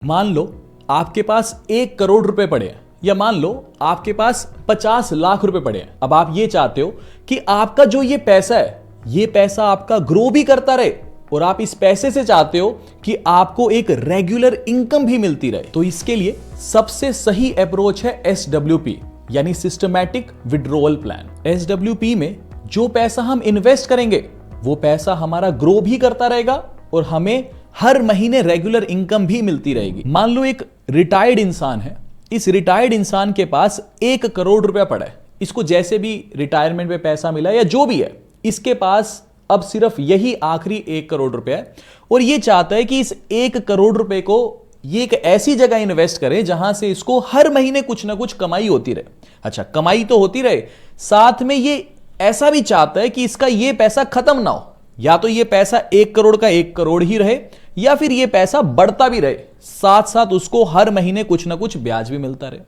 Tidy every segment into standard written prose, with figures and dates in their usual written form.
मान लो आपके पास 1 करोड़ रुपए पड़े हैं, या मान लो आपके पास 50 लाख रुपए पड़े हैं। अब आप ये चाहते हो कि आपका जो ये पैसा है, ये पैसा आपका ग्रो भी करता रहे, और आप इस पैसे से चाहते हो कि आपको एक रेगुलर इनकम भी मिलती रहे। तो इसके लिए सबसे सही अप्रोच है SWP, यानी सिस्टमैटिक विड्रॉल प्लान। SWP में जो पैसा हम इन्वेस्ट करेंगे वो पैसा हमारा ग्रो भी करता रहेगा और हमें हर महीने रेगुलर इनकम भी मिलती रहेगी। मान लो एक रिटायर्ड इंसान है, इस रिटायर्ड इंसान के पास 1 करोड़ रुपया पड़ा है। इसको जैसे भी रिटायरमेंट में पैसा मिला या जो भी है, इसके पास अब सिर्फ यही आखिरी 1 करोड़ रुपया है, और ये चाहता है कि इस 1 करोड़ रुपए को ये एक ऐसी जगह इन्वेस्ट करे जहां से इसको हर महीने कुछ ना कुछ कमाई होती रहे। अच्छा, कमाई तो होती रहे, साथ में ये ऐसा भी चाहता है कि इसका ये पैसा खत्म ना हो। या तो ये पैसा 1 करोड़ का 1 करोड़ ही रहे, या फिर ये पैसा बढ़ता भी रहे, साथ साथ उसको हर महीने कुछ ना कुछ ब्याज भी मिलता रहे।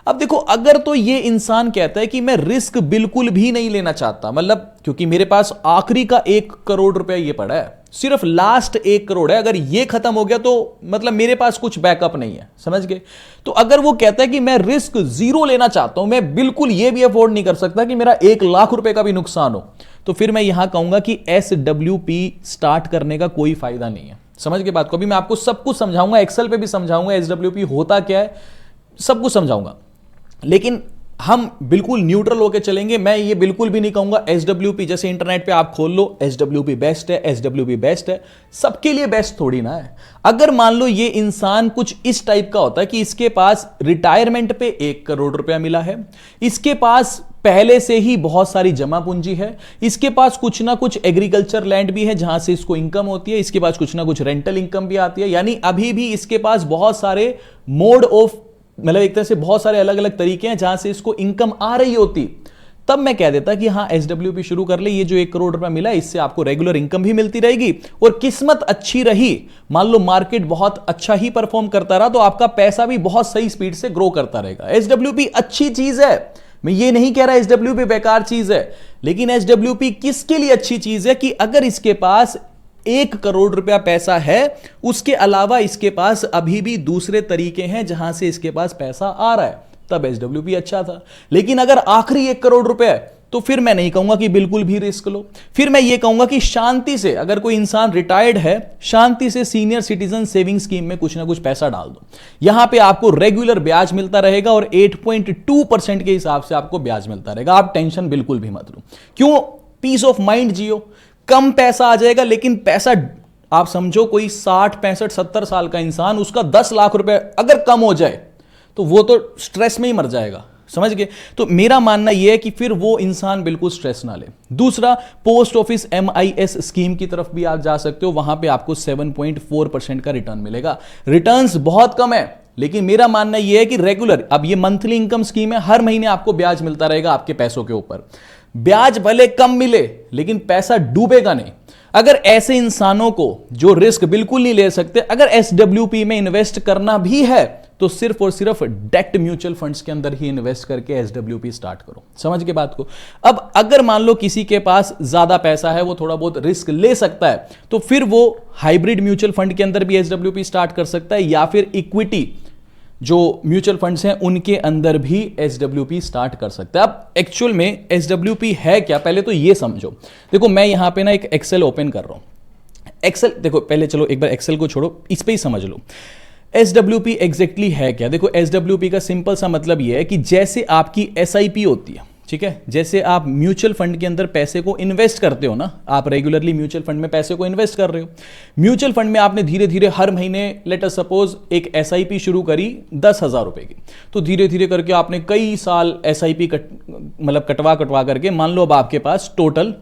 अब देखो, अगर तो ये इंसान कहता है कि मैं रिस्क बिल्कुल भी नहीं लेना चाहता, मतलब क्योंकि मेरे पास आखिरी का 1 करोड़ रुपया ये पड़ा है, सिर्फ लास्ट 1 करोड़ है, अगर ये खत्म हो गया तो मतलब मेरे पास कुछ बैकअप नहीं है, समझ गए। तो अगर वो कहता है कि मैं रिस्क 0 लेना चाहता हूं, मैं बिल्कुल ये भी अफोर्ड नहीं कर सकता कि मेरा 1 लाख रुपए का भी नुकसान हो, तो फिर मैं यहां कहूंगा कि SWP स्टार्ट करने का कोई फायदा नहीं है। समझ के बात को? अभी मैं आपको सब कुछ समझाऊंगा, एक्सेल पे भी समझाऊंगा SWP होता क्या है, सब कुछ समझाऊंगा, लेकिन हम बिल्कुल न्यूट्रल होकर चलेंगे। मैं ये बिल्कुल भी नहीं कहूंगा SWP, जैसे इंटरनेट पे आप खोल लो SWP बेस्ट है, SWP बेस्ट है, सबके लिए बेस्ट थोड़ी ना है। अगर मान लो ये इंसान कुछ इस टाइप का होता है कि इसके पास रिटायरमेंट पे 1 करोड़ रुपया मिला है, इसके पास पहले से ही बहुत सारी जमा पूंजी है, इसके पास कुछ ना कुछ एग्रीकल्चर लैंड भी है जहां से इसको इनकम होती है, इसके पास कुछ ना कुछ रेंटल इनकम भी आती है, यानी अभी भी इसके पास बहुत सारे मोड ऑफ, मतलब एक तरह से बहुत सारे अलग अलग तरीके हैं जहां से इसको इनकम आ रही होती, तब मैं कह देता कि हाँ SWP शुरू कर ले। ये जो 1 करोड़ रुपया मिला, इससे आपको रेगुलर इनकम भी मिलती रहेगी, और किस्मत अच्छी रही, मान लो मार्केट बहुत अच्छा ही परफॉर्म करता रहा, तो आपका पैसा भी बहुत सही स्पीड से ग्रो करता रहेगा। SWP अच्छी चीज है, मैं ये नहीं कह रहा SWP बेकार चीज है, लेकिन SWP किसके लिए अच्छी चीज है कि अगर इसके पास 1 करोड़ रुपया पैसा है, उसके अलावा इसके पास अभी भी दूसरे तरीके हैं जहां से इसके पास पैसा आ रहा है, तब SWP अच्छा था। लेकिन अगर आखिरी 1 करोड़ रुपया है, तो फिर मैं नहीं कहूंगा कि बिल्कुल भी रिस्क लो। फिर मैं ये कहूंगा कि शांति से, अगर कोई इंसान रिटायर्ड है, शांति से सीनियर सिटीजन सेविंग स्कीम में कुछ ना कुछ पैसा डाल दो। यहां पे आपको रेगुलर ब्याज मिलता रहेगा, और 8.2% के हिसाब से आपको ब्याज मिलता रहेगा। आप टेंशन बिल्कुल भी मत लो। क्यों? पीस ऑफ माइंड जियो। कम पैसा आ जाएगा, लेकिन पैसा आप समझो कोई 60, 65, 70 साल का इंसान, उसका 10 लाख रुपए अगर कम हो जाए तो वो तो स्ट्रेस में ही मर जाएगा, समझ गए। तो मेरा मानना यह है कि फिर वो इंसान बिल्कुल स्ट्रेस ना ले। दूसरा, पोस्ट ऑफिस MIS स्कीम की तरफ भी आप जा सकते हो, वहां पे आपको 7.4% का रिटर्न मिलेगा। रिटर्न्स बहुत कम है, लेकिन मेरा मानना यह है कि रेगुलर, अब ये मंथली इनकम स्कीम है, हर महीने आपको ब्याज मिलता रहेगा आपके पैसों के ऊपर। ब्याज भले कम मिले, लेकिन पैसा डूबेगा नहीं। अगर ऐसे इंसानों को जो रिस्क बिल्कुल नहीं ले सकते, अगर SWP में इन्वेस्ट करना भी है, तो सिर्फ और सिर्फ डेट म्यूचुअल फंड्स के अंदर ही इन्वेस्ट करके SWP स्टार्ट करो। समझ के बात को? अब अगर मान लो किसी के पास ज्यादा पैसा है, वो थोड़ा बहुत रिस्क ले सकता है, तो फिर वो हाइब्रिड म्यूचुअल फंड के अंदर भी SWP स्टार्ट कर सकता है, या फिर इक्विटी जो म्यूचुअल फंड्स हैं उनके अंदर भी SWP स्टार्ट कर सकते हैं। अब एक्चुअल में SWP है क्या, पहले तो ये समझो। देखो, मैं यहां पे ना एक एक्सेल ओपन कर रहा हूं। एक्सेल देखो, पहले चलो एक बार एक्सेल को छोड़ो, इस पे ही समझ लो SWP एग्जैक्टली है क्या। देखो, SWP का सिंपल सा मतलब ये है कि जैसे आपकी SIP होती है, ठीक है, जैसे आप म्यूचुअल फंड के अंदर पैसे को इन्वेस्ट करते हो ना, आप रेगुलरली म्यूचुअल फंड में पैसे को इन्वेस्ट कर रहे हो। म्यूचुअल फंड में आपने धीरे धीरे हर महीने, लेट अस सपोज एक SIP शुरू करी 10,000 रुपए की, तो धीरे धीरे करके आपने कई साल SIP मतलब कटवा करके, मान लो अब आपके पास टोटल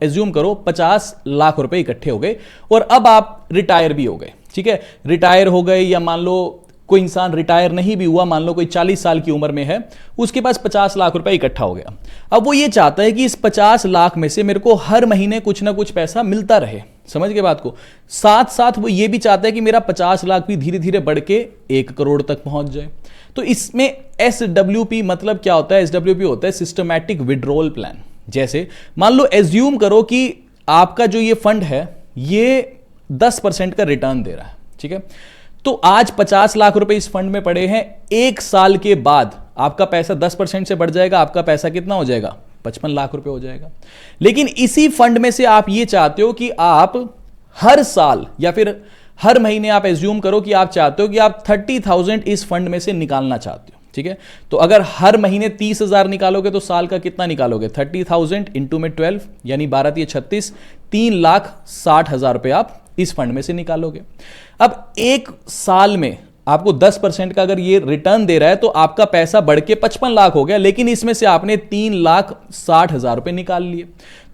एज्यूम करो 50 लाख रुपए इकट्ठे हो गए, और अब आप रिटायर भी हो गए। ठीक है, रिटायर हो गए, या मान लो कोई इंसान रिटायर नहीं भी हुआ, मान लो कोई 40 साल की उम्र में है, उसके पास 50 लाख रुपए इकट्ठा हो गया। अब वो ये चाहता है कि इस 50 लाख में से मेरे को हर महीने कुछ ना कुछ पैसा मिलता रहे। समझ के बात को? साथ साथ वो ये भी चाहता है कि मेरा 50 लाख भी धीरे धीरे बढ़ के 1 करोड़ तक पहुंच जाए। तो इसमें SWP मतलब क्या होता है? SWP होता है सिस्टमैटिक विड्रॉल प्लान। जैसे मान लो एज्यूम करो कि आपका जो ये फंड है, ये 10% का रिटर्न दे रहा है, ठीक है। तो आज 50 लाख रुपए इस फंड में पड़े हैं, एक साल के बाद आपका पैसा 10% से बढ़ जाएगा, आपका पैसा कितना हो जाएगा? 55 लाख रुपए हो जाएगा। लेकिन इसी फंड में से आप ये चाहते हो कि आप हर साल या फिर हर महीने, आप एज्यूम करो कि आप चाहते हो कि आप 30,000 इस फंड में से निकालना चाहते हो, ठीक है? तो अगर हर महीने 30,000 निकालोगे तो साल का कितना निकालोगे? 30,000 इंटू में 12 यानी 12×3 = 36, 3,60,000 रुपए आप इस फंड में से निकालोगे। अब एक साल में आपको 10% का अगर ये रिटर्न दे रहा है तो आपका पैसा बढ़ के 55 लाख हो गया, लेकिन इसमें से आपने 3,60,000 रुपए निकाल लिए।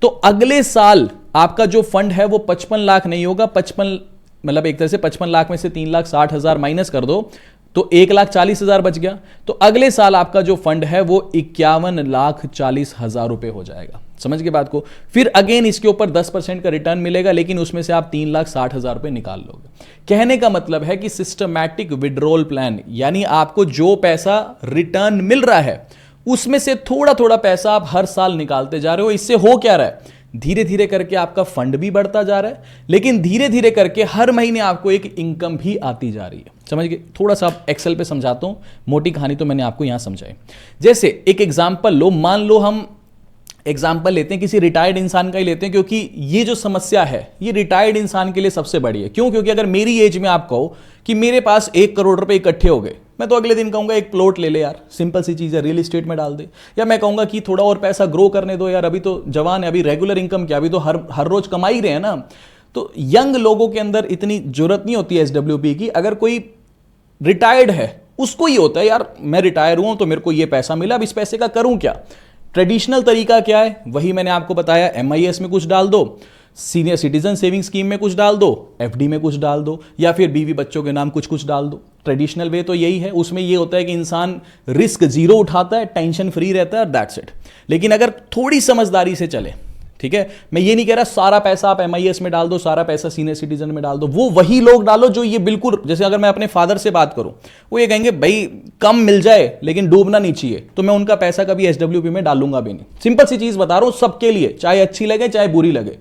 तो अगले साल आपका जो फंड है वो 55 लाख नहीं होगा, 55 मतलब एक तरह से 55 लाख में से 3,60,000 माइनस कर दो तो 1,40,000 बच गया। तो अगले साल आपका जो फंड है वो 51,40,000 रुपए हो जाएगा। समझ गए बात को? फिर अगेन इसके ऊपर 10% का रिटर्न मिलेगा, लेकिन उसमें से आप 3,60,000 रुपए निकाल लोगे। कहने का मतलब है कि सिस्टमैटिक विड्रॉल प्लान, यानी आपको जो पैसा रिटर्न मिल रहा है उसमें से थोड़ा थोड़ा पैसा आप हर साल निकालते जा रहे हो। इससे हो क्या रहा है? धीरे धीरे करके आपका फंड भी बढ़ता जा रहा है, लेकिन धीरे धीरे करके हर महीने आपको एक इनकम भी आती जा रही है। समझ गए? थोड़ा सा आप एक्सेल पे समझाता हूं, मोटी कहानी तो मैंने आपको यहां समझाई। जैसे एक एग्जांपल लो, मान लो हम एग्जाम्पल लेते हैं किसी रिटायर्ड इंसान का ही लेते हैं, क्योंकि ये जो समस्या है ये रिटायर्ड इंसान के लिए सबसे बड़ी है। क्यों? क्योंकि अगर मेरी एज में आप कहो कि मेरे पास 1 करोड़ रुपए इकट्ठे हो गए, मैं तो अगले दिन कहूंगा एक प्लॉट ले ले यार, सिंपल सी चीज है, रियल एस्टेट में डाल दे। या मैं कहूंगा कि थोड़ा और पैसा ग्रो करने दो यार, अभी तो जवान है, अभी रेगुलर इनकम क्या, अभी तो हर रोज कमा ही रहे हैं ना। तो यंग लोगों के अंदर इतनी जरूरत नहीं होती है SWP की। अगर कोई रिटायर्ड है उसको ये होता है यार मैं रिटायर हुआ तो मेरे को ये पैसा मिला, अब इस पैसे का करूं क्या? ट्रेडिशनल तरीका क्या है? वही मैंने आपको बताया, MIS में कुछ डाल दो, सीनियर सिटीजन सेविंग स्कीम में कुछ डाल दो, FD में कुछ डाल दो, या फिर बीवी बच्चों के नाम कुछ डाल दो। ट्रेडिशनल वे तो यही है। उसमें ये होता है कि इंसान रिस्क जीरो उठाता है, टेंशन फ्री रहता है, दैट्स इट। लेकिन अगर थोड़ी समझदारी से चले, ठीक है, मैं ये नहीं कह रहा सारा पैसा आप MIS में डाल दो, सारा पैसा सीनियर सिटीजन में डाल दो, वो वही लोग डालो जो ये बिल्कुल, जैसे अगर मैं अपने फादर से बात करूं, वो ये कहेंगे भाई कम मिल जाए लेकिन डूबना नहीं चाहिए, तो मैं उनका पैसा कभी SWP में डालूंगा भी नहीं। सिंपल सी चीज बता रहा हूं सबके लिए, चाहे अच्छी लगे चाहे बुरी लगे।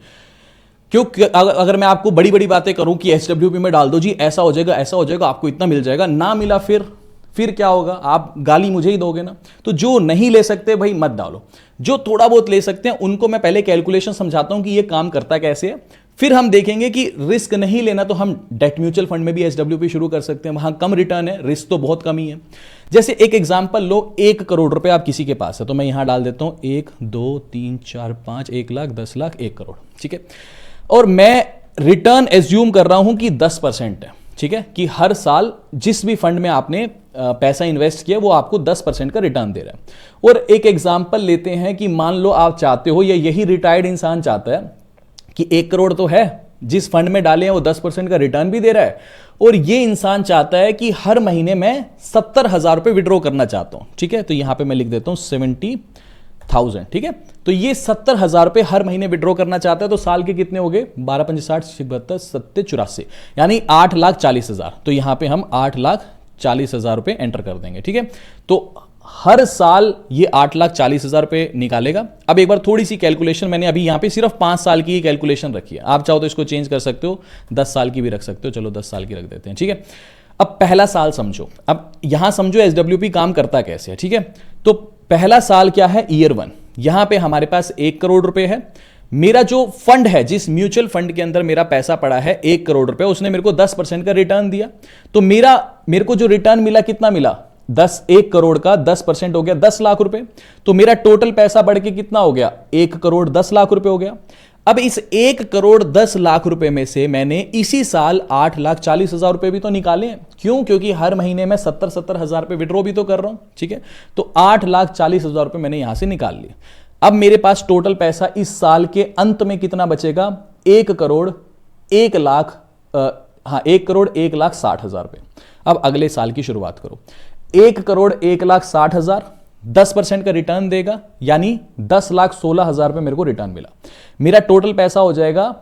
क्योंकि अगर मैं आपको बड़ी बड़ी बातें करूं कि SWP में डाल दो जी, ऐसा हो जाएगा, ऐसा हो जाएगा, आपको इतना मिल जाएगा, ना मिला फिर क्या होगा? आप गाली मुझे ही दोगे ना। तो जो नहीं ले सकते भाई मत डालो, जो थोड़ा बहुत ले सकते हैं उनको मैं पहले कैलकुलेशन समझाता हूं कि ये काम करता कैसे है, फिर हम देखेंगे कि रिस्क नहीं लेना तो हम डेट म्यूचुअल फंड में भी SWP शुरू कर सकते हैं, वहां कम रिटर्न है, रिस्क तो बहुत कम ही है। जैसे एक एग्जांपल लो, 1 करोड़ रुपए आप किसी के पास है, तो मैं यहां डाल देता हूं 1 2 3 4 5 1 लाख 10 लाख 1 करोड़, ठीक है। और मैं रिटर्न एज्यूम कर रहा हूं कि 10% है, ठीक है, कि हर साल जिस भी फंड में आपने पैसा इन्वेस्ट किया वो आपको 10% का रिटर्न दे रहा है। और एक एग्जांपल लेते हैं कि मान लो आप चाहते हो, या यही रिटायर्ड इंसान चाहता है कि 1 करोड़ तो है, जिस फंड में डाले हैं वो 10% का रिटर्न भी दे रहा है, और ये इंसान चाहता है कि हर महीने मैं 70,000 रुपए विड्रॉ करना चाहता हूं, ठीक है। तो यहां पे मैं लिख देता हूं 70,000, ठीक है। तो ये 70,000 रुपए हर महीने विड्रॉ करना चाहता है, तो साल के कितने हो गए? 12 पंच 60 72 70 84, यानी 8,40,000। तो यहां पे हम 8,40,000 रुपए एंटर कर देंगे, ठीक है। तो हर साल ये 8,40,000 रुपए निकालेगा। अब एक बार थोड़ी सी कैलकुलेशन मैंने अभी यहां पे सिर्फ 5 साल की कैलकुलेशन रखी है, आप चाहो तो इसको चेंज कर सकते हो, 10 साल की भी रख सकते हो, चलो 10 साल की रख देते हैं, ठीक है। अब पहला साल समझो, अब यहां समझो SWP काम करता कैसे है, ठीक है। तो पहला साल क्या है? ईयर 1। यहां पे हमारे पास 1 करोड़ रुपए है। मेरा जो फंड है, जिस म्यूचुअल फंड के अंदर मेरा पैसा पड़ा है 1 करोड़ रुपए, उसने मेरे को 10% का रिटर्न दिया। तो मेरे को जो रिटर्न मिला कितना मिला? 1 करोड़ का 10% हो गया 10 लाख रुपए। तो मेरा टोटल पैसा बढ़ के कितना हो गया? 1 करोड़ 10 लाख रुपए हो गया। अब इस 1 करोड़ 10 लाख रुपए में से मैंने इसी साल 8,40,000 रुपए भी तो निकाले हैं। क्यों? क्योंकि हर महीने में 70 हजार रुपए विड्रॉ भी तो कर रहा हूं, ठीक है। तो 8,40,000 रुपए मैंने यहां से निकाल लिए। अब मेरे पास टोटल पैसा इस साल के अंत में कितना बचेगा? 1 करोड़ 1 लाख 1,60,000 रुपए। अब अगले साल की शुरुआत करो। 1 करोड़ 1,60,000 10% का रिटर्न देगा, यानी 10,16,000 रुपए मेरे को रिटर्न मिला। मेरा टोटल पैसा हो जाएगा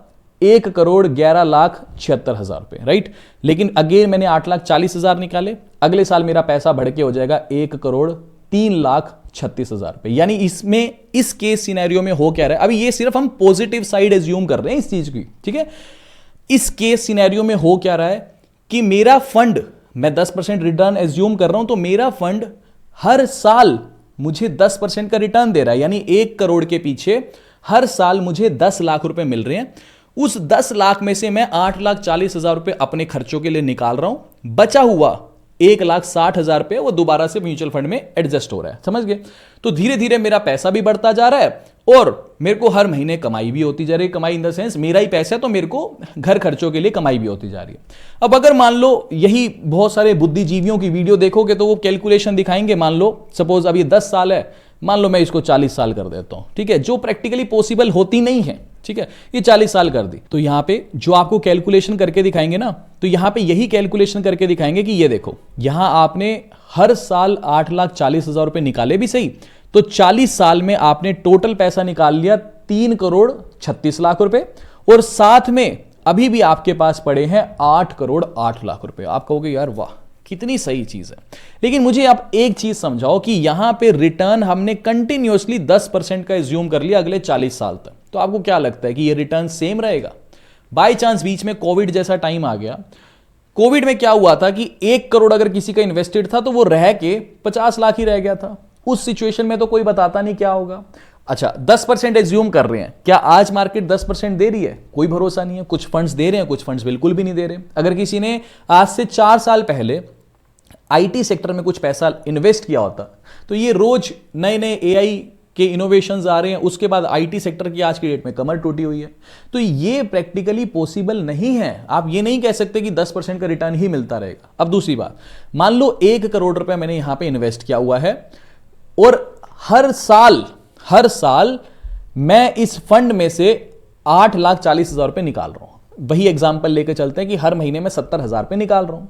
1 करोड़ 11,76,000 रुपए, राइट। लेकिन अगेन मैंने 8,40,000 निकाले। अगले साल मेरा पैसा बढ़ के हो जाएगा 1 करोड़ 3,36,000 रुपए। यानी इसमें इस केस सिनेरियो में हो क्या रहा है? अभी ये सिर्फ हम पॉजिटिव साइड एज्यूम कर रहे हैं इस चीज की, ठीक है। इस केस सिनेरियो में हो क्या रहा है कि मेरा फंड, मैं 10% रिटर्न एज्यूम कर रहा हूं, तो मेरा फंड हर साल मुझे 10% का रिटर्न दे रहा है, यानी 1 करोड़ के पीछे हर साल मुझे 10 लाख रुपए मिल रहे हैं। उस 10 लाख में से मैं 8,40,000 रुपए अपने खर्चों के लिए निकाल रहा हूं, बचा हुआ 1,60,000 रुपए वो दोबारा से म्यूचुअल फंड में एडजस्ट हो रहा है। समझ गए? तो धीरे धीरे मेरा पैसा भी बढ़ता जा रहा है और मेरे को हर महीने कमाई भी होती जा रही है। कमाई इन द सेंस मेरा ही पैसा है, तो मेरे को घर खर्चों के लिए कमाई भी होती जा रही है। अब अगर मान लो यही बहुत सारे बुद्धिजीवियों की वीडियो देखोगे तो वो कैलकुलेशन दिखाएंगे। मान लो सपोज अभी 10 साल है, मान लो मैं इसको 40 साल कर देता हूं, ठीक है, जो प्रैक्टिकली पॉसिबल होती नहीं है, ठीक है, ये 40 साल कर दी। तो यहां पे जो आपको कैलकुलेशन करके दिखाएंगे ना, तो यहां पे यही कैलकुलेशन करके दिखाएंगे कि ये देखो, यहां आपने हर साल 8,40,000 रुपए निकाले भी सही, तो 40 साल में आपने टोटल पैसा निकाल लिया 3,36,00,000 रुपए, और साथ में अभी भी आपके पास पड़े हैं 8,08,00,000 रुपए। आप कहोगे यार वाह कितनी सही चीज है, लेकिन मुझे आप एक चीज समझाओ कि यहां पे रिटर्न हमने कंटिन्यूअसली 10% का एज्यूम कर लिया अगले 40 साल तक, तो आपको क्या लगता है कि ये रिटर्न सेम रहेगा? बाय चांस बीच में कोविड जैसा टाइम आ गया, कोविड में क्या हुआ था कि 1 करोड़ अगर किसी का इन्वेस्टेड था तो वो रह के 50 लाख ही रह गया था। उस सिचुएशन में तो कोई बताता नहीं क्या होगा। अच्छा 10% एज्यूम कर रहे हैं, क्या आज मार्केट 10% दे रही है? कोई भरोसा नहीं है। कुछ फंड्स दे रहे हैं, कुछ फंड्स बिल्कुल भी नहीं दे रहे। अगर किसी ने आज से 4 साल पहले आईटी सेक्टर में कुछ पैसा इन्वेस्ट किया होता तो ये रोज नए नए एआई के इनोवेशंस आ रहे हैं, उसके बाद आईटी सेक्टर की आज की डेट में कमर टूटी हुई है। तो ये प्रैक्टिकली पॉसिबल नहीं है। आप ये नहीं कह सकते कि 10% का रिटर्न ही मिलता रहेगा। अब दूसरी बात, मान लो 1 करोड़ रुपए मैंने यहां पे इन्वेस्ट किया हुआ है और हर साल मैं इस फंड में से 8,40,000 रुपए निकाल रहा हूं। वही एग्जांपल लेकर चलते हैं कि हर महीने में 70,000 रुपए निकाल रहा हूं।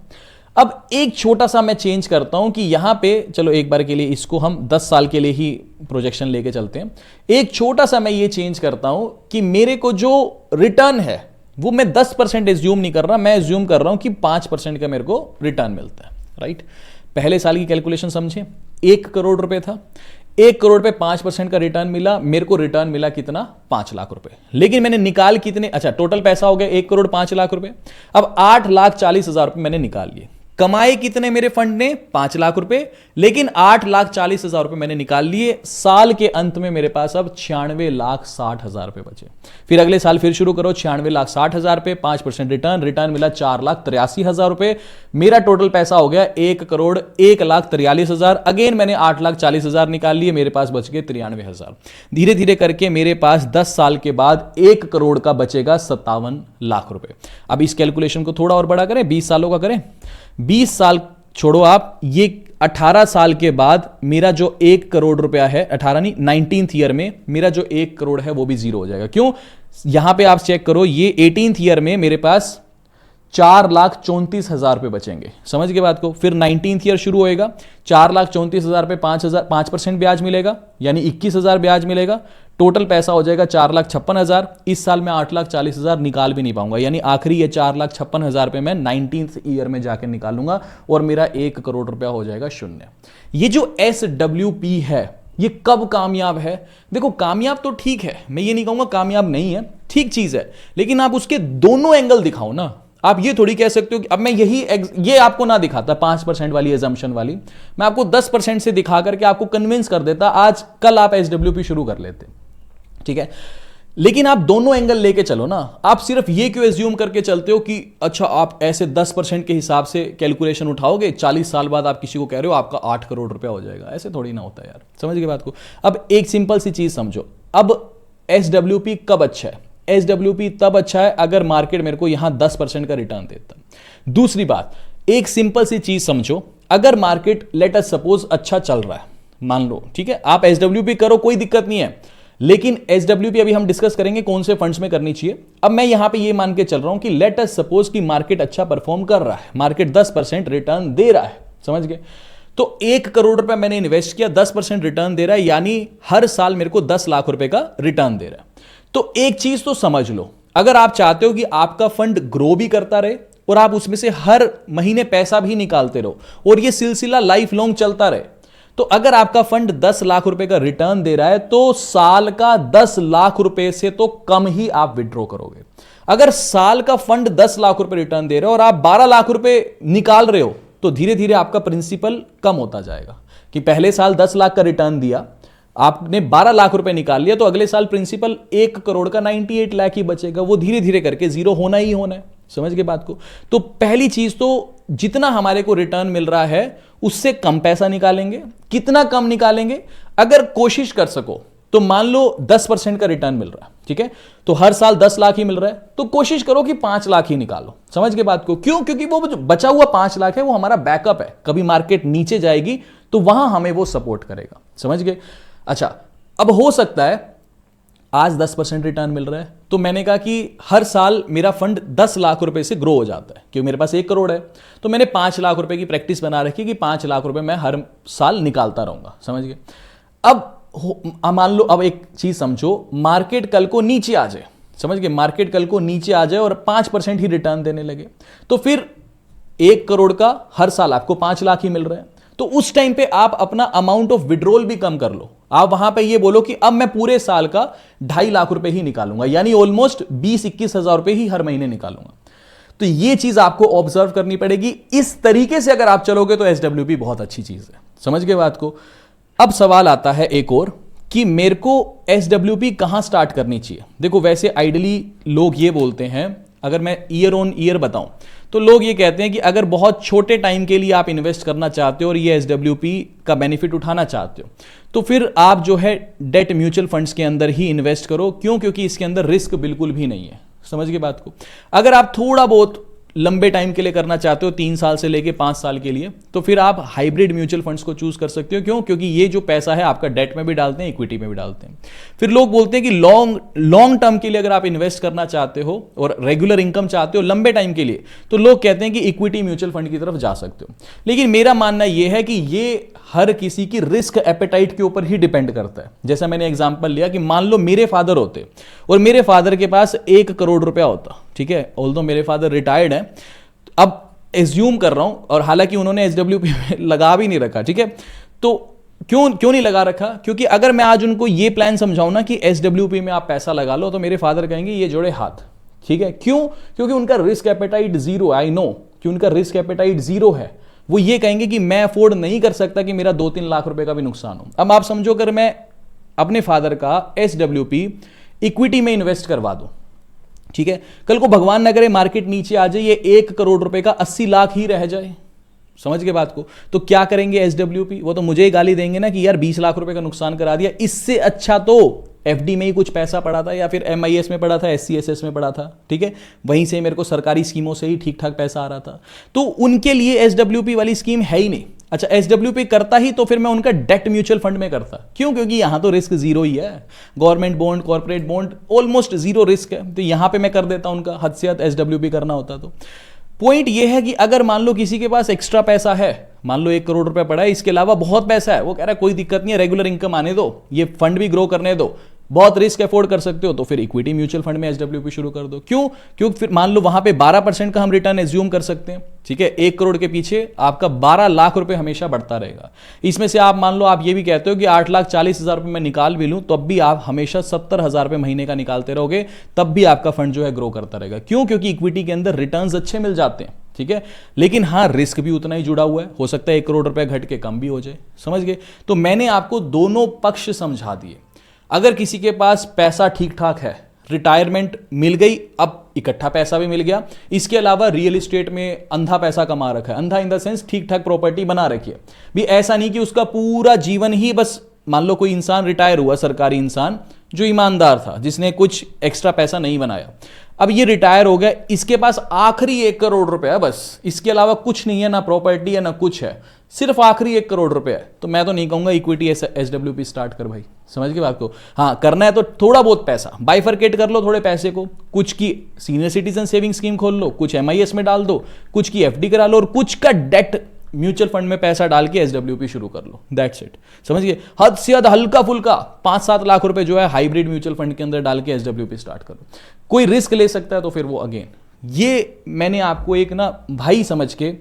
अब एक छोटा सा मैं चेंज करता हूं कि यहां पे, चलो एक बार के लिए इसको हम 10 साल के लिए ही प्रोजेक्शन लेके चलते हैं। एक छोटा सा मैं ये चेंज करता हूं कि मेरे को जो रिटर्न है वो मैं 10% एज्यूम नहीं कर रहा, मैं एज्यूम कर रहा हूं कि 5% का मेरे को रिटर्न मिलता है। राइट, पहले साल की कैलकुलेशन समझे, 1 करोड़ रुपए था, 1 करोड़ पे 5% का रिटर्न मिला, मेरे को रिटर्न मिला कितना? 5 लाख रुपए। लेकिन मैंने निकाल कितने? अच्छा टोटल पैसा हो गया 1 करोड़ 5 लाख रुपए। अब 8,40,000 रुपए मैंने निकाल लिए। कमाए कितने मेरे फंड ने? 5 लाख रुपए, लेकिन 8,40,000 रुपए मैंने निकाल लिए। साल के अंत में मेरे पास अब 96,60,000 रुपए बचे। फिर अगले साल फिर शुरू करो, 96,60,000 रुपए, 5% रिटर्न मिला 4,83,000 रुपए। मेरा टोटल पैसा हो गया 1 करोड़ 1,43,000। अगेन मैंने 8,40,000 निकाल लिए, मेरे पास बच गए 93,000। धीरे धीरे करके मेरे पास 10 साल के बाद 1 करोड़ का बचेगा 57 लाख रुपए। अब इस कैलकुलेशन को थोड़ा और बड़ा करें, 20 सालों का करें। 20 साल छोड़ो आप, ये 18 साल के बाद मेरा जो 1 करोड़ रुपया है, 18 नहीं 19th ईयर में मेरा जो 1 करोड़ है वो भी जीरो हो जाएगा। क्यों? यहां पे आप चेक करो, ये 18th ईयर में मेरे पास 4,34,000 रुपए बचेंगे। समझ गए बात को? फिर 19th ईयर शुरू होएगा, 4,34,000 पे 5% ब्याज मिलेगा, यानी 21,000 ब्याज मिलेगा। टोटल पैसा हो जाएगा 4,56,000। इस साल मैं 8,40,000 निकाल भी नहीं पाऊंगा, यानी आखिरी ये 4,56,000 पे मैं 19th ईयर में जाकर निकालूंगा और मेरा 1 करोड़ रुपया हो जाएगा शून्य। ये जो SWP है ये कब कामयाब है? देखो कामयाब तो ठीक है, मैं ये नहीं कहूंगा कामयाब नहीं है, ठीक चीज है, लेकिन आप उसके दोनों एंगल दिखाओ ना। आप ये थोड़ी कह सकते हो कि अब मैं ये आपको ना दिखाता 5% वाली एजम्पशन वाली, मैं आपको 10% से दिखा करके आपको कन्विंस कर देता, आज कल आप SWP शुरू कर लेते। ठीक है, लेकिन आप दोनों एंगल लेके चलो ना। आप सिर्फ ये क्यों एज्यूम करके चलते हो कि अच्छा आप ऐसे 10% के हिसाब से कैलकुलेशन उठाओगे, 40 साल बाद आप किसी को कह रहे हो आपका 8 करोड़ रुपया हो जाएगा? ऐसे थोड़ी ना होता यार। समझ गए बात को? अब एक सिंपल सी चीज समझो, अब SWP कब अच्छा है? SWP तब अच्छा है अगर मार्केट मेरे को यहां 10% का रिटर्न देता। दूसरी बात, एक सिंपल सी चीज समझो, अगर मार्केट लेट अस सपोज अच्छा चल रहा है, मान लो, ठीक है, आप SWP करो कोई दिक्कत नहीं है, लेकिन SWP अभी हम डिस्कस करेंगे कौन से फंड्स में करनी चाहिए। अब मैं यहां पे ये मान के चल रहा हूं कि लेट अस सपोज कि मार्केट अच्छा परफॉर्म कर रहा है, मार्केट 10% रिटर्न दे रहा है। समझ गए? तो 1 करोड़ रुपए मैंने इन्वेस्ट किया, 10% रिटर्न दे रहा है, यानी हर साल मेरे को 10 लाख रुपए का रिटर्न दे रहा है। तो एक चीज तो समझ लो, अगर आप चाहते हो कि आपका फंड ग्रो भी करता रहे और आप उसमें से हर महीने पैसा भी निकालते रहो और ये सिलसिला लाइफ लॉन्ग चलता रहे, तो अगर आपका फंड 10 लाख रुपए का रिटर्न दे रहा है तो साल का 10 लाख रुपए से तो कम ही आप विड्रॉ करोगे। अगर साल का फंड 10 लाख रुपए रिटर्न दे रहे हो और आप 12 लाख रुपए निकाल रहे हो, तो धीरे धीरे आपका प्रिंसिपल कम होता जाएगा। कि पहले साल 10 लाख का रिटर्न दिया, आपने 12 लाख रुपए निकाल लिया, तो अगले साल प्रिंसिपल 1 करोड़ का 98 लाख ही बचेगा। वो धीरे धीरे करके जीरो होना ही होना है। समझ गए बात को? तो पहली चीज तो जितना हमारे को रिटर्न मिल रहा है उससे कम पैसा निकालेंगे। कितना कम निकालेंगे? अगर कोशिश कर सको तो मान लो 10% का रिटर्न मिल रहा है, ठीक है, तो हर साल 10 लाख ही मिल रहा है, तो कोशिश करो कि 5 लाख ही निकालो। समझ गए बात को? क्यों? क्योंकि वो जो बचा हुआ 5 लाख है वो हमारा बैकअप है। कभी मार्केट नीचे जाएगी तो वहां हमें वो सपोर्ट करेगा। समझ गए? अच्छा, अब हो सकता है आज 10% रिटर्न मिल रहा है, तो मैंने कहा कि हर साल मेरा फंड 10 लाख रुपए से ग्रो हो जाता है, क्योंकि मेरे पास 1 करोड़ है, तो मैंने 5 लाख रुपए की प्रैक्टिस बना रखी कि 5 लाख रुपए मैं हर साल निकालता रहूंगा। समझ गए? अब मान लो, अब एक चीज समझो, मार्केट कल को नीचे आ जाए, समझ गए, मार्केट कल को नीचे आ जाए और 5% ही रिटर्न देने लगे, तो फिर 1 करोड़ का हर साल आपको 5 लाख ही मिल रहा है। तो उस टाइम पे आप अपना अमाउंट ऑफ विड्रॉल भी कम कर लो। आप वहां पे ये बोलो कि अब मैं पूरे साल का 2.5 लाख रुपए ही निकालूंगा, यानी ऑलमोस्ट 20-21 हजार रुपए ही हर महीने निकालूंगा। तो ये चीज आपको ऑब्जर्व करनी पड़ेगी। इस तरीके से अगर आप चलोगे तो एसडब्ल्यूपी बहुत अच्छी चीज है। समझ गए बात को? अब सवाल आता है एक और कि मेरे को एसडब्ल्यूपी कहां स्टार्ट करनी चाहिए। देखो, वैसे आइडियली लोग ये बोलते हैं, अगर मैं ईयर ऑन ईयर बताऊं तो लोग ये कहते हैं कि अगर बहुत छोटे टाइम के लिए आप इन्वेस्ट करना चाहते हो और ये एसडब्ल्यूपी का बेनिफिट उठाना चाहते हो, तो फिर आप जो है डेट म्यूचुअल फंड्स के अंदर ही इन्वेस्ट करो। क्यों? क्योंकि इसके अंदर रिस्क बिल्कुल भी नहीं है। समझ गए बात को? अगर आप थोड़ा बहुत लंबे टाइम के लिए करना चाहते हो, 3 साल से लेके 5 साल के लिए, तो फिर आप हाइब्रिड म्यूचुअल फंड्स को चूज कर सकते हो। क्यों? क्योंकि ये जो पैसा है आपका डेट में भी डालते हैं, इक्विटी में भी डालते हैं। फिर लोग बोलते हैं कि लॉन्ग टर्म के लिए अगर आप इन्वेस्ट करना चाहते हो और रेगुलर इनकम चाहते हो लंबे टाइम के लिए, तो लोग कहते हैं कि इक्विटी म्यूचुअल फंड की तरफ जा सकते हो। लेकिन मेरा मानना यह है कि ये हर किसी की रिस्क एपेटाइट के ऊपर ही डिपेंड करता है। जैसा मैंने एग्जांपल लिया कि मान लो मेरे फादर होते और मेरे फादर के पास 1 करोड़ रुपया होता, ठीक है, ऑल्दो मेरे फादर रिटायर्ड है, अब एज्यूम कर रहा हूं, और हालांकि उन्होंने एसडब्ल्यूपी में लगा भी नहीं रखा, ठीक है, तो क्यों नहीं लगा रखा? क्योंकि अगर मैं आज उनको ये प्लान समझाऊं ना कि एसडब्ल्यूपी में आप पैसा लगा लो, तो मेरे फादर कहेंगे ये जोड़े हाथ, ठीक है। क्यों? क्योंकि उनका risk appetite zero, I know कि उनका रिस्क एपेटाइट जीरो है। वो ये कहेंगे कि मैं अफोर्ड नहीं कर सकता कि मेरा 2-3 लाख रुपए का भी नुकसान हो। अब आप समझो, अगर मैं अपने फादर का एसडब्ल्यूपी इक्विटी में इन्वेस्ट करवा दूं, ठीक है, कल को भगवान न करे मार्केट नीचे आ जाए, ये 1 करोड़ रुपए का 80 लाख ही रह जाए। समझ के बात को? तो क्या करेंगे एसडब्ल्यूपी? वो तो मुझे ही गाली देंगे ना कि यार 20 लाख रुपए का नुकसान करा दिया। इससे अच्छा तो एफडी में ही कुछ पैसा पड़ा था, या फिर एमआईएस में पड़ा था, एससीएसएस में पड़ा था, ठीक है, वहीं से मेरे को सरकारी स्कीमों से ही ठीक ठाक पैसा आ रहा था। तो उनके लिए एसडब्ल्यूपी वाली स्कीम है ही नहीं। अच्छा, एसडब्ल्यूपी करता ही तो फिर मैं उनका डेट म्यूचुअल फंड में करता। क्यों? क्योंकि यहां तो रिस्क जीरो ही है। Government bond, corporate bond, almost zero risk है, तो यहां पे मैं कर देता उनका। हद से हद एसडब्ल्यूपी करना होता। तो पॉइंट यह है कि अगर मान लो किसी के पास एक्स्ट्रा पैसा है, मान लो 1 करोड़ रुपए पड़ा है, इसके अलावा बहुत पैसा है, वो कह रहा है कोई दिक्कत नहीं है, रेगुलर इनकम आने दो, ये फंड भी ग्रो करने दो, बहुत रिस्क अफोर्ड कर सकते हो, तो फिर इक्विटी म्यूचुअल फंड में एसडब्ल्यूपी शुरू कर दो। क्यों? क्योंकि फिर मान लो वहां पे 12% का हम रिटर्न एज्यूम कर सकते हैं, ठीक है। 1 करोड़ के पीछे आपका 12 लाख रुपए हमेशा बढ़ता रहेगा। इसमें से आप मान लो आप ये भी कहते हो कि 8,40,000 रुपए मैं निकाल भी लूं, तब भी आप हमेशा 70,000 रुपए महीने का निकालते रहोगे, तब भी आपका फंड जो है ग्रो करता रहेगा। क्यों? क्योंकि इक्विटी के अंदर रिटर्न्स अच्छे मिल जाते हैं, ठीक है, लेकिन हाँ रिस्क भी उतना ही जुड़ा हुआ है। हो सकता है 1 करोड़ रुपए घट के कम भी हो जाए। समझ गए? तो मैंने आपको दोनों पक्ष समझा दिए। अगर किसी के पास पैसा ठीक ठाक है, रिटायरमेंट मिल गई, अब इकट्ठा पैसा भी मिल गया, इसके अलावा रियल एस्टेट में अंधा पैसा कमा रखा है, अंधा इन द सेंस ठीक ठाक प्रॉपर्टी बना रखी है भी, ऐसा नहीं कि उसका पूरा जीवन ही बस, मान लो कोई इंसान रिटायर हुआ, सरकारी इंसान जो ईमानदार था, जिसने कुछ एक्स्ट्रा पैसा नहीं बनाया, अब ये रिटायर हो गया, इसके पास आखिरी 1 करोड़ रुपए है बस, इसके अलावा कुछ नहीं है, ना प्रॉपर्टी है ना कुछ है, सिर्फ आखिरी 1 करोड़ रुपए है, तो मैं तो नहीं कहूंगा इक्विटी एसडब्ल्यूपी स्टार्ट कर भाई। समझ के बात को? हाँ, करना है तो थोड़ा बहुत पैसा बाइफरकेट कर लो, थोड़े पैसे को, कुछ की सीनियर सिटीजन सेविंग स्कीम खोल लो, कुछ एमआईएस में डाल दो, कुछ की एफडी करा लो, और कुछ का डेट म्यूचुअल फंड में पैसा डाल के एसडब्ल्यूपी शुरू कर लो। That's it. समझ गए? हद से हद हल्का फुल्का 5-7 लाख रुपए जो है हाइब्रिड म्यूचुअल फंड के अंदर डाल के एसडब्ल्यूपी स्टार्ट करो। कोई रिस्क ले सकता है तो फिर वो अगेन, ये मैंने आपको एक ना भाई समझ के,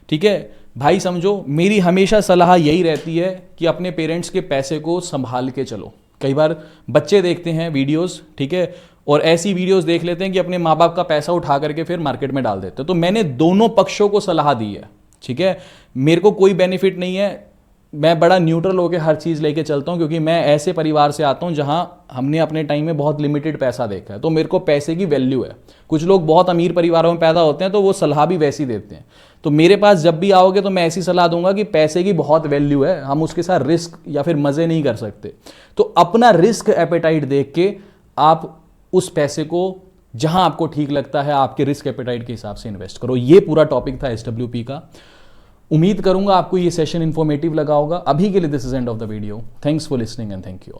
ठीक है, भाई समझो, मेरी हमेशा सलाह यही रहती है कि अपने पेरेंट्स के पैसे को संभाल के चलो। कई बार बच्चे देखते हैं वीडियोस, ठीक है, और ऐसी वीडियोस देख लेते हैं कि अपने माँ बाप का पैसा उठा करके फिर मार्केट में डाल देते हैं। तो मैंने दोनों पक्षों को सलाह दी है, ठीक है। मेरे को कोई बेनिफिट नहीं है, मैं बड़ा न्यूट्रल होकर हर चीज़ लेके चलता हूँ, क्योंकि मैं ऐसे परिवार से आता हूँ जहाँ हमने अपने टाइम में बहुत लिमिटेड पैसा देखा है, तो मेरे को पैसे की वैल्यू है। कुछ लोग बहुत अमीर परिवारों में पैदा होते हैं तो वो सलाह भी वैसी देते हैं। तो मेरे पास जब भी आओगे तो मैं ऐसी सलाह दूंगा कि पैसे की बहुत वैल्यू है, हम उसके साथ रिस्क या फिर मज़े नहीं कर सकते। तो अपना रिस्क एपेटाइट देख के आप उस पैसे को जहां आपको ठीक लगता है आपके रिस्क एपेटाइट के हिसाब से इन्वेस्ट करो। ये पूरा टॉपिक था SWP का। उम्मीद करूंगा आपको ये सेशन इंफॉर्मेटिव लगा होगा। अभी के लिए this is end of the video. Thanks for listening and thank you all.